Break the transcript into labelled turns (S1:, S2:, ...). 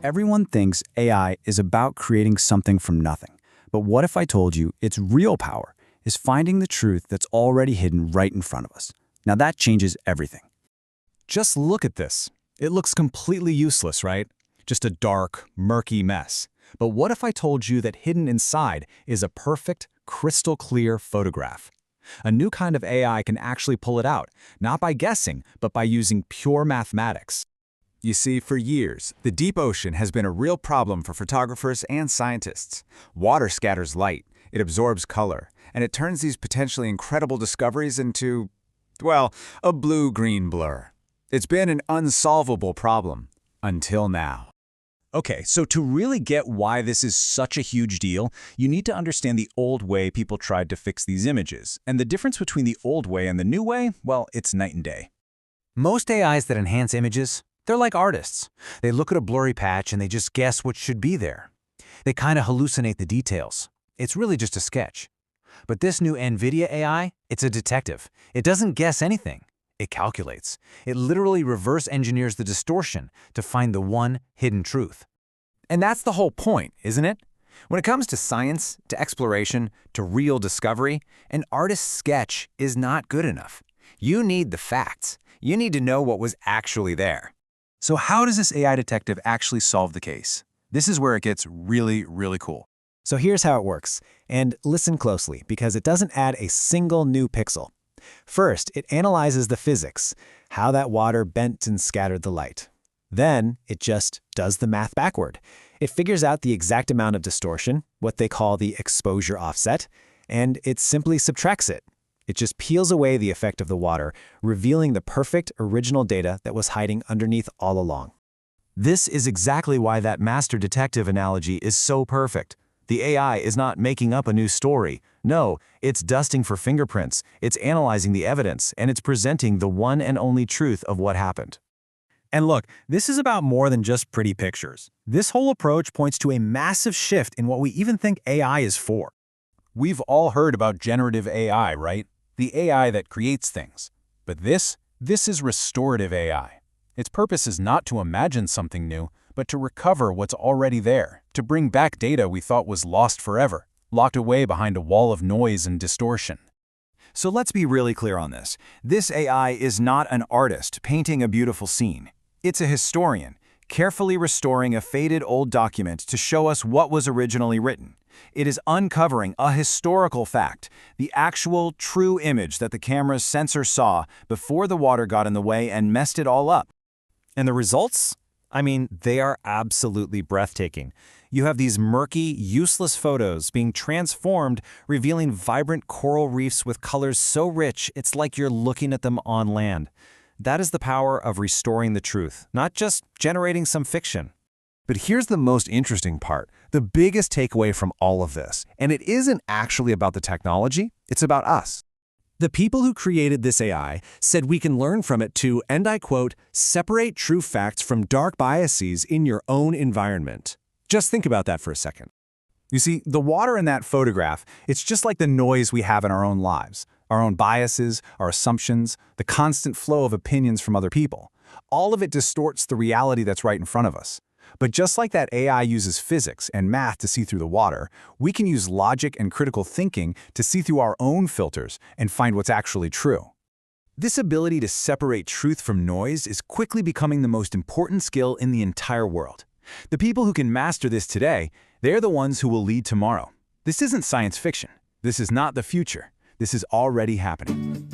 S1: Everyone thinks AI is about creating something from nothing. But what if I told you its real power is finding the truth that's already hidden right in front of us? Now that changes everything.
S2: Just look at this. It looks completely useless, right? Just a dark, murky mess. But what if I told you that hidden inside is a perfect, crystal clear photograph? A new kind of AI can actually pull it out, not by guessing, but by using pure mathematics. You see, for years, the deep ocean has been a real problem for photographers and scientists. Water scatters light, it absorbs color, and it turns these potentially incredible discoveries into, well, a blue-green blur. It's been an unsolvable problem, until now. Okay, so to really get why this is such a huge deal, you need to understand the old way people tried to fix these images. And the difference between the old way and the new way, well, it's night and day.
S3: Most AIs that enhance images, they're like artists. They look at a blurry patch and they just guess what should be there. They kind of hallucinate the details. It's really just a sketch. But this new NVIDIA AI, it's a detective. It doesn't guess anything. It calculates. It literally reverse engineers the distortion to find the one hidden truth. And that's the whole point, isn't it? When it comes to science, to exploration, to real discovery, an artist's sketch is not good enough. You need the facts. You need to know what was actually there.
S1: So how does this AI detective actually solve the case? This is where it gets really, really cool.
S4: So here's how it works. And listen closely, because it doesn't add a single new pixel. First, it analyzes the physics, how that water bent and scattered the light. Then, it just does the math backward. It figures out the exact amount of distortion, what they call the exposure offset, and it simply subtracts it. It just peels away the effect of the water, revealing the perfect original data that was hiding underneath all along.
S3: This is exactly why that master detective analogy is so perfect. The AI is not making up a new story. No, it's dusting for fingerprints, it's analyzing the evidence, and it's presenting the one and only truth of what happened.
S4: And look, this is about more than just pretty pictures. This whole approach points to a massive shift in what we even think AI is for.
S2: We've all heard about generative AI, right? The AI that creates things. But this is restorative AI. Its purpose is not to imagine something new, but to recover what's already there, to bring back data we thought was lost forever, locked away behind a wall of noise and distortion.
S1: So let's be really clear on this. This AI is not an artist painting a beautiful scene. It's a historian, carefully restoring a faded old document to show us what was originally written. It is uncovering a historical fact, the actual, true image that the camera's sensor saw before the water got in the way and messed it all up.
S4: And the results? I mean, they are absolutely breathtaking. You have these murky, useless photos being transformed, revealing vibrant coral reefs with colors so rich it's like you're looking at them on land. That is the power of restoring the truth, not just generating some fiction.
S5: But here's the most interesting part, the biggest takeaway from all of this. And it isn't actually about the technology, it's about us.
S4: The people who created this AI said we can learn from it to, and I quote, separate true facts from dark biases in your own environment. Just think about that for a second.
S1: You see, the water in that photograph, it's just like the noise we have in our own lives, our own biases, our assumptions, the constant flow of opinions from other people. All of it distorts the reality that's right in front of us. But just like that AI uses physics and math to see through the water, we can use logic and critical thinking to see through our own filters and find what's actually true. This ability to separate truth from noise is quickly becoming the most important skill in the entire world. The people who can master this today, they're the ones who will lead tomorrow. This isn't science fiction. This is not the future. This is already happening.